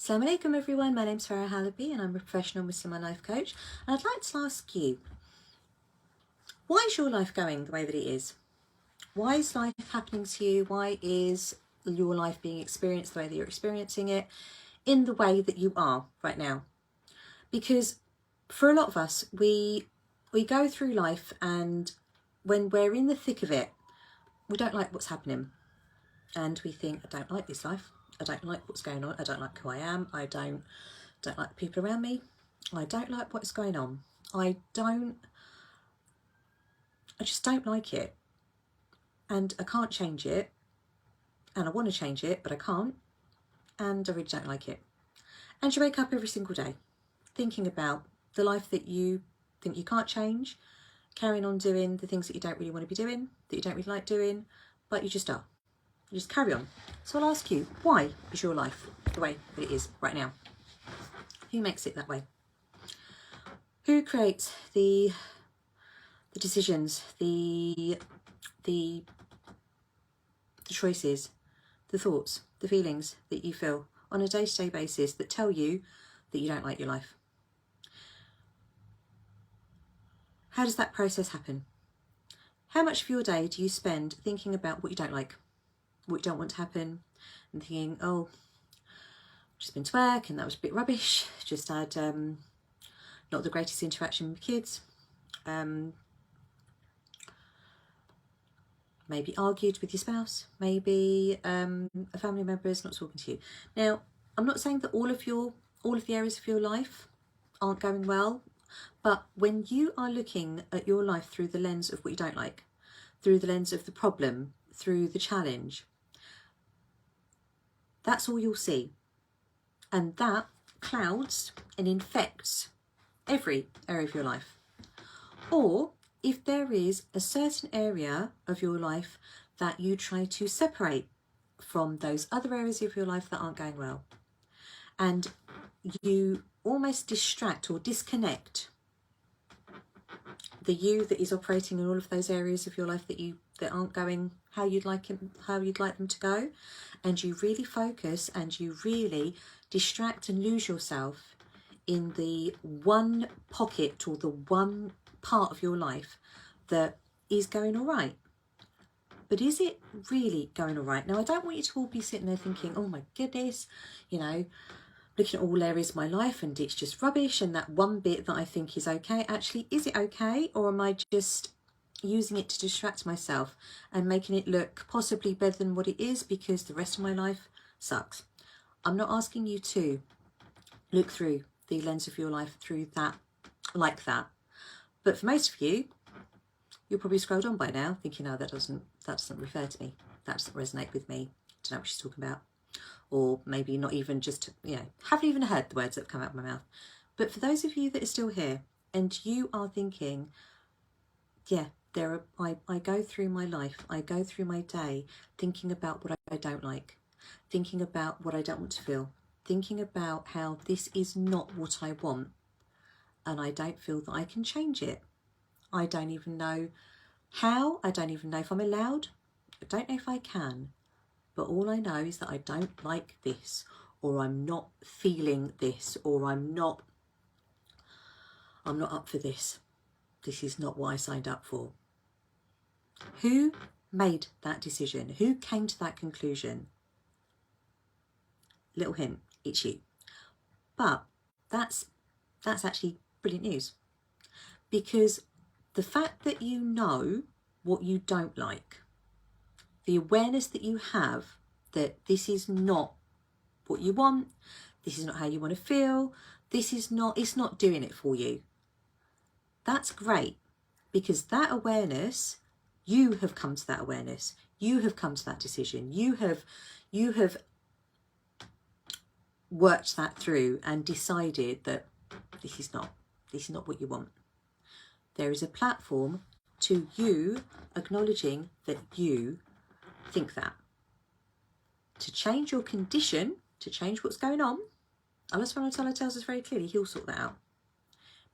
Assalamu alaikum everyone, my name's Farah Halabi and I'm a professional Muslimah life coach, and I'd like to ask you, why is your life going the way that it is? Why is life happening to you? Why is your life being experienced the way that you're experiencing it in the way that you are right now? Because for a lot of us, we go through life, and when we're in the thick of it, we don't like what's happening and we think, I don't like this life. I don't like what's going on. I don't like who I am. I don't like the people around me. I don't like what's going on. I just don't like it. And I can't change it. And I want to change it, but I can't. And I really don't like it. And you wake up every single day thinking about the life that you think you can't change, carrying on doing the things that you don't really want to be doing, that you don't really like doing, but you just are. You just carry on. So I'll ask you, why is your life the way that it is right now? Who makes it that way? Who creates the decisions, the choices, the thoughts, the feelings that you feel on a day-to-day basis that tell you that you don't like your life? How does that process happen? How much of your day do you spend thinking about what you don't like, what you don't want to happen, and thinking, oh, just been to work and that was a bit rubbish, just had not the greatest interaction with kids, maybe argued with your spouse, maybe a family member is not talking to you. Now, I'm not saying that all of the areas of your life aren't going well, but when you are looking at your life through the lens of what you don't like, through the lens of the problem, through the challenge, that's all you'll see. And that clouds and infects every area of your life. Or if there is a certain area of your life that you try to separate from those other areas of your life that aren't going well, and you almost distract or disconnect the you that is operating in all of those areas of your life that aren't going how you'd like them to go, and you really focus and you really distract and lose yourself in the one pocket or the one part of your life that is going all right. But is it really going all right? Now, I don't want you to all be sitting there thinking, oh my goodness, looking at all areas of my life and it's just rubbish, and that one bit that I think is okay, actually, is it okay? Or am I just using it to distract myself and making it look possibly better than what it is because the rest of my life sucks? I'm not asking you to look through the lens of your life through that, like that. But for most of you, you're probably scrolled on by now thinking, no, that doesn't refer to me. That doesn't resonate with me. Don't know what she's talking about. Or maybe not even just, haven't even heard the words that have come out of my mouth. But for those of you that are still here and you are thinking, yeah, I go through my life, I go through my day thinking about what I don't like, thinking about what I don't want to feel, thinking about how this is not what I want, and I don't feel that I can change it. I don't even know how, I don't even know if I'm allowed, I don't know if I can, but all I know is that I don't like this, or I'm not feeling this, or I'm not up for this. This is not what I signed up for. Who made that decision? Who came to that conclusion? Little hint, it's you. But that's actually brilliant news, because the fact that you know what you don't like, the awareness that you have that this is not what you want, this is not how you want to feel, it's not doing it for you. That's great, because that awareness, you have come to that awareness, you have come to that decision, you have worked that through and decided that this is not what you want. There is a platform to you acknowledging that you think that. To change your condition, to change what's going on, Allah subhanahu wa ta'ala tells us very clearly, he'll sort that out.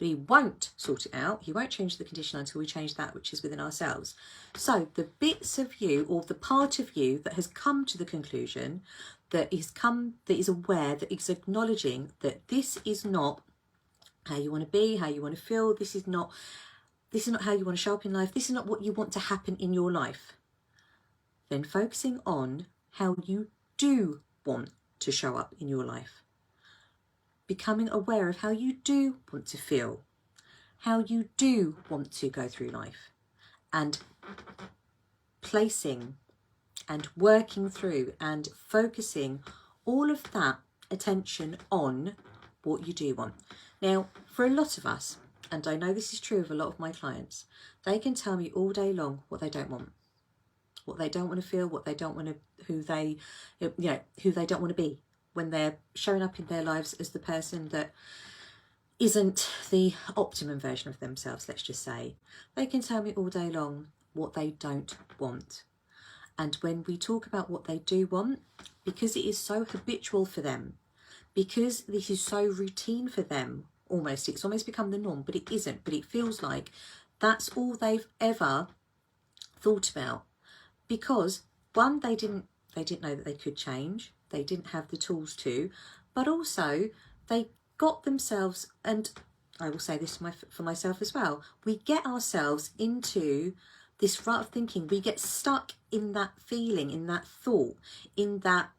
but he won't sort it out. He won't change the condition until we change that which is within ourselves. So the bits of you, or the part of you that has come to the conclusion, that is aware, that is acknowledging that this is not how you want to be, how you want to feel, this is not how you want to show up in life, this is not what you want to happen in your life, then focusing on how you do want to show up in your life. Becoming aware of how you do want to feel, how you do want to go through life, and placing and working through and focusing all of that attention on what you do want. Now, for a lot of us, and I know this is true of a lot of my clients, they can tell me all day long what they don't want, what they don't want to feel, what they don't want to, who they don't want to be when they're showing up in their lives as the person that isn't the optimum version of themselves, let's just say. They can tell me all day long what they don't want. And when we talk about what they do want, because it is so habitual for them, because this is so routine for them, it's almost become the norm, but it isn't. But it feels like that's all they've ever thought about. Because one, they didn't know that they could change. They didn't have the tools to, but also they got themselves, and I will say this for myself as well, we get ourselves into this rut of thinking. We get stuck in that feeling, in that thought, in that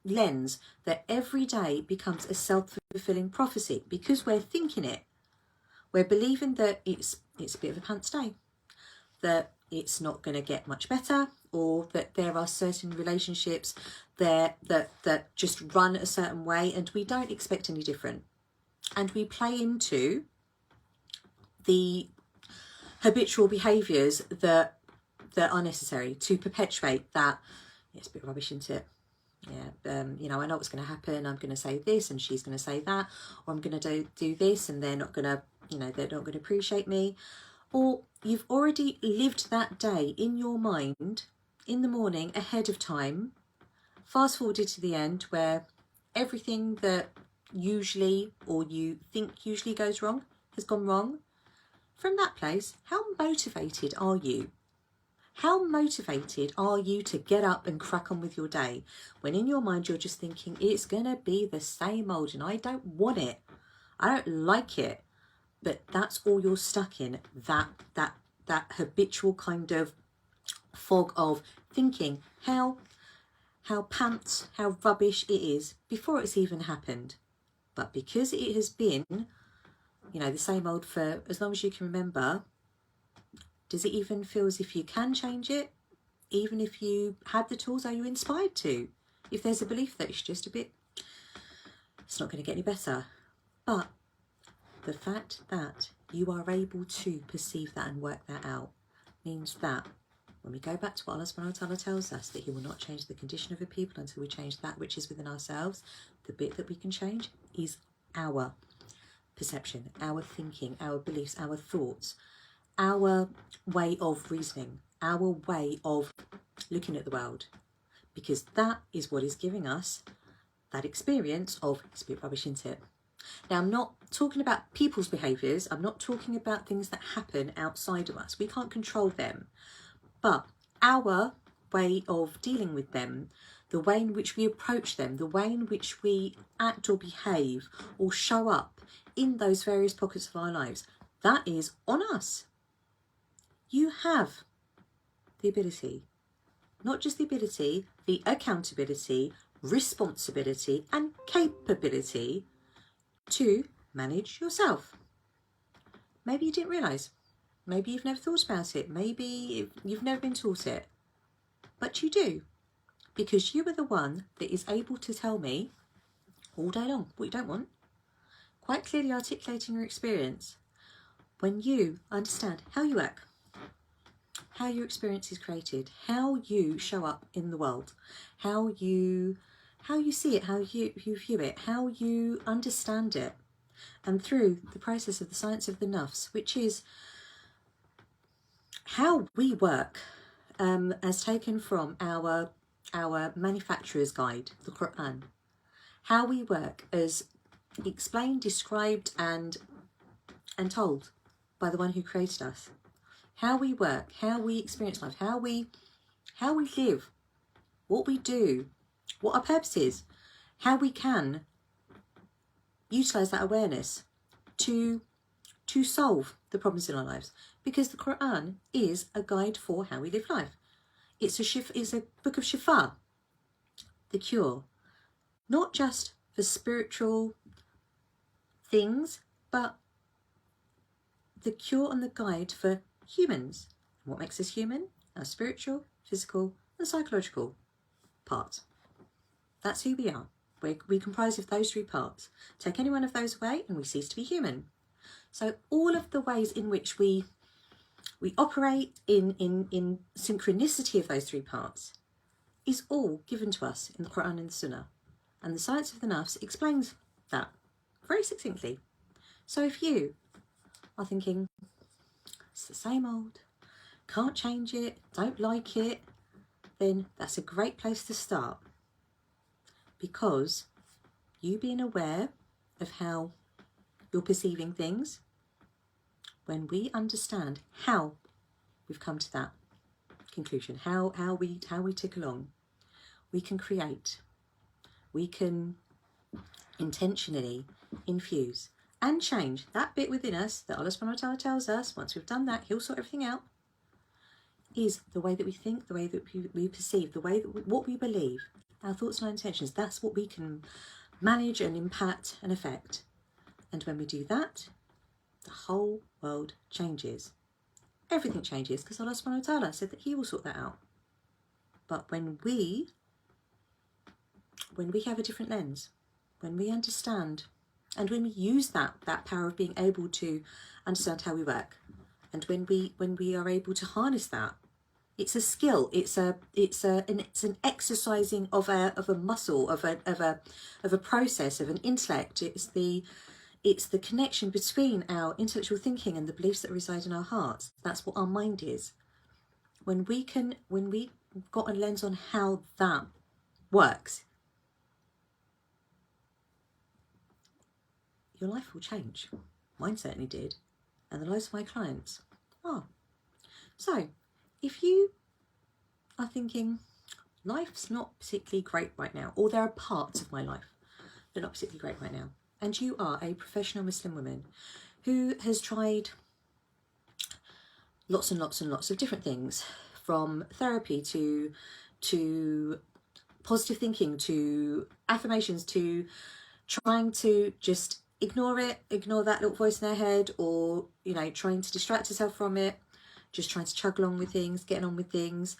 lens that every day becomes a self-fulfilling prophecy, because we're thinking it. We're believing that it's a bit of a pants day, that it's not going to get much better, or that there are certain relationships there that just run a certain way and we don't expect any different. And we play into the habitual behaviours that are necessary to perpetuate that. It's a bit rubbish, isn't it? Yeah, I know what's going to happen. I'm going to say this and she's going to say that, or I'm going to do this and they're not going to appreciate me. Or you've already lived that day in your mind in the morning ahead of time, fast forwarded to the end where everything that usually, or you think usually goes wrong, has gone wrong. From that place, how motivated are you? How motivated are you to get up and crack on with your day when in your mind you're just thinking it's going to be the same old and I don't want it, I don't like it, but that's all you're stuck in, that habitual kind of fog of thinking how pants, how rubbish it is before it's even happened. But because it has been, the same old for as long as you can remember, does it even feel as if you can change it? Even if you had the tools, are you inspired to? If there's a belief that it's not going to get any better. But the fact that you are able to perceive that and work that out means that when we go back to what Allah subhanahu wa ta'ala tells us, that He will not change the condition of a people until we change that which is within ourselves, the bit that we can change is our perception, our thinking, our beliefs, our thoughts, our way of reasoning, our way of looking at the world, because that is what is giving us that experience of it's a bit rubbish, isn't it? Now, I'm not talking about people's behaviours, I'm not talking about things that happen outside of us. We can't control them, but our way of dealing with them, the way in which we approach them, the way in which we act or behave or show up in those various pockets of our lives, that is on us. You have the ability, not just the ability, the accountability, responsibility and capability to manage yourself. Maybe you didn't realise, maybe you've never thought about it, maybe you've never been taught it, but you do, because you are the one that is able to tell me all day long what you don't want, quite clearly articulating your experience. When you understand how you work, how your experience is created, how you show up in the world, how you see it, how you view it, how you understand it, and through the process of the science of the Nafs, which is how we work, as taken from our manufacturer's guide, the Quran, how we work as explained, described and told by the one who created us. How we work, how we experience life, how we live, what we do, what our purpose is, how we can utilize that awareness to solve the problems in our lives. Because the Quran is a guide for how we live life. It's a book of shifa, the cure, not just for spiritual things, but the cure and the guide for humans. What makes us human? Our spiritual, physical and psychological parts. That's who we are. We comprise of those three parts. Take any one of those away and we cease to be human. So all of the ways in which we operate in synchronicity of those three parts is all given to us in the Quran and the Sunnah. And the science of the Nafs explains that very succinctly. So if you are thinking, it's the same old, can't change it, don't like it, then that's a great place to start. Because you being aware of how you're perceiving things, when we understand how we've come to that conclusion, how we tick along, we can create, we can intentionally infuse and change that bit within us that Allah subhanahu wa ta'ala tells us, once we've done that, He'll sort everything out, is the way that we think, the way that we perceive, the way that what we believe, our thoughts and our intentions. That's what we can manage and impact and affect. And when we do that, the whole world changes. Everything changes because Allah subhanahu wa ta'ala said that He will sort that out. But when we have a different lens, when we understand, and when we use that power of being able to understand how we work, and when we are able to harness that, it's a skill. It's an exercising of a muscle, of a process, of an intellect. It's the connection between our intellectual thinking and the beliefs that reside in our hearts. That's what our mind is. When we've got a lens on how that works, your life will change. Mine certainly did, and the lives of my clients. So if you are thinking, life's not particularly great right now, or there are parts of my life that are not particularly great right now, and you are a professional Muslim woman who has tried lots and lots and lots of different things, from therapy to positive thinking, to affirmations, to trying to just ignore that little voice in their head, or trying to distract herself from it, just trying to chug along with things, getting on with things,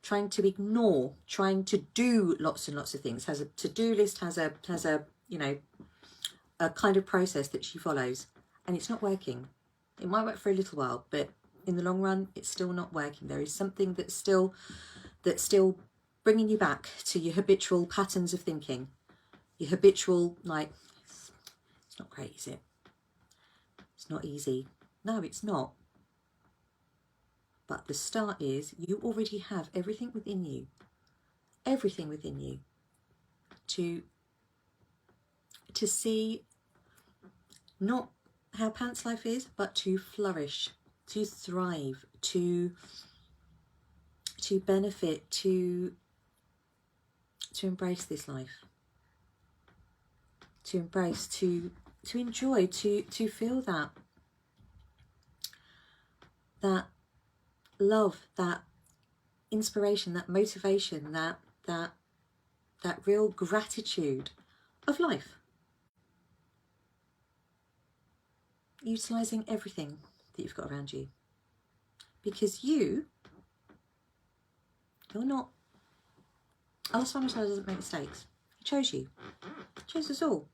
trying to ignore, trying to do lots and lots of things, has a to-do list, has a kind of process that she follows, and it's not working. It might work for a little while, but in the long run, it's still not working. There is something that's still bringing you back to your habitual patterns of thinking, your habitual, it's not great, is it? It's not easy. No, it's not. But the start is, you already have everything within you to see not how pants life is, but to flourish, to thrive, to benefit, to embrace this life, to embrace, to enjoy, to feel that love, that inspiration, that motivation, that real gratitude of life. Utilising everything that you've got around you. Because you're not, Allah subhanahu wa ta'ala doesn't make mistakes. He chose you. He chose us all.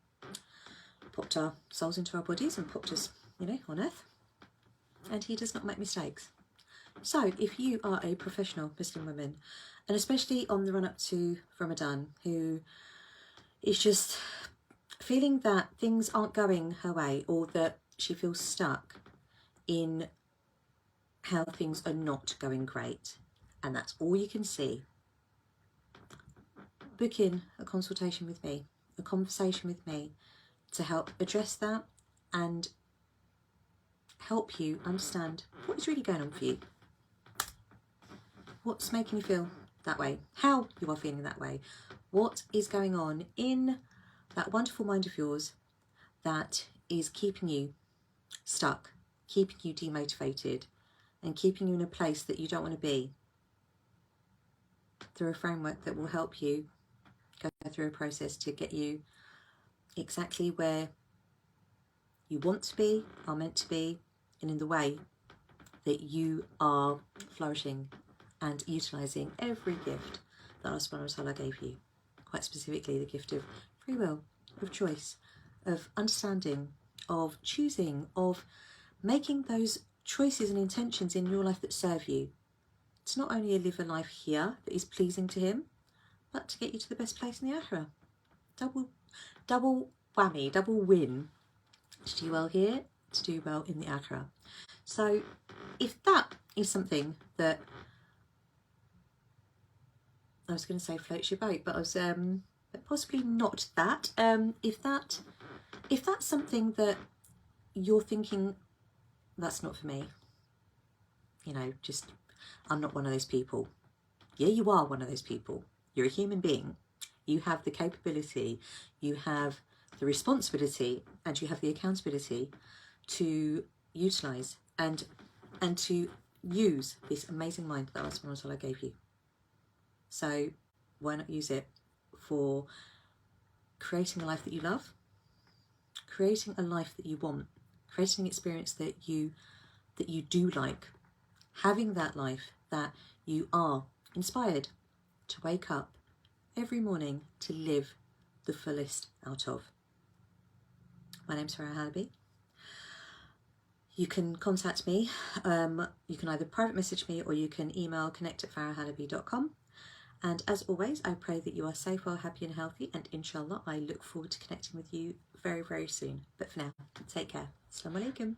Popped our souls into our bodies and popped us, on earth. And He does not make mistakes. So if you are a professional Muslim woman, and especially on the run-up to Ramadan, who is just feeling that things aren't going her way, or that she feels stuck in how things are not going great, and that's all you can see, book in a consultation with me, a conversation with me, to help address that and help you understand what is really going on for you. What's making you feel that way? How you are feeling that way? What is going on in that wonderful mind of yours that is keeping you stuck, keeping you demotivated, and keeping you in a place that you don't want to be? Through a framework that will help you go through a process to get you exactly where you want to be, are meant to be, and in the way that you are flourishing and utilising every gift that Allah subhanahu wa ta'ala gave you. Quite specifically the gift of free will, of choice, of understanding, of choosing, of making those choices and intentions in your life that serve you. To not only live a life here that is pleasing to Him, but to get you to the best place in the Akhirah. Double whammy, double win. To do well here, to do well in the Akhirah. So if that is something that, I was going to say floats your boat, but I was but possibly not that. If that's something that you're thinking, that's not for me, you know, just I'm not one of those people. Yeah, you are one of those people. You're a human being. You have the capability, you have the responsibility, and you have the accountability to utilise and to use this amazing mind that Allah subhanahu wa ta'ala gave you. So why not use it for creating a life that you love, creating a life that you want, creating an experience that you do like, having that life that you are inspired to wake up every morning to live the fullest out of. My name's Farah Halabi. You can contact me. You can either private message me or you can email connect@farahhalabi.com. And as always, I pray that you are safe, well, happy and healthy, and inshallah I look forward to connecting with you very, very soon. But for now, take care. Assalamu alaikum.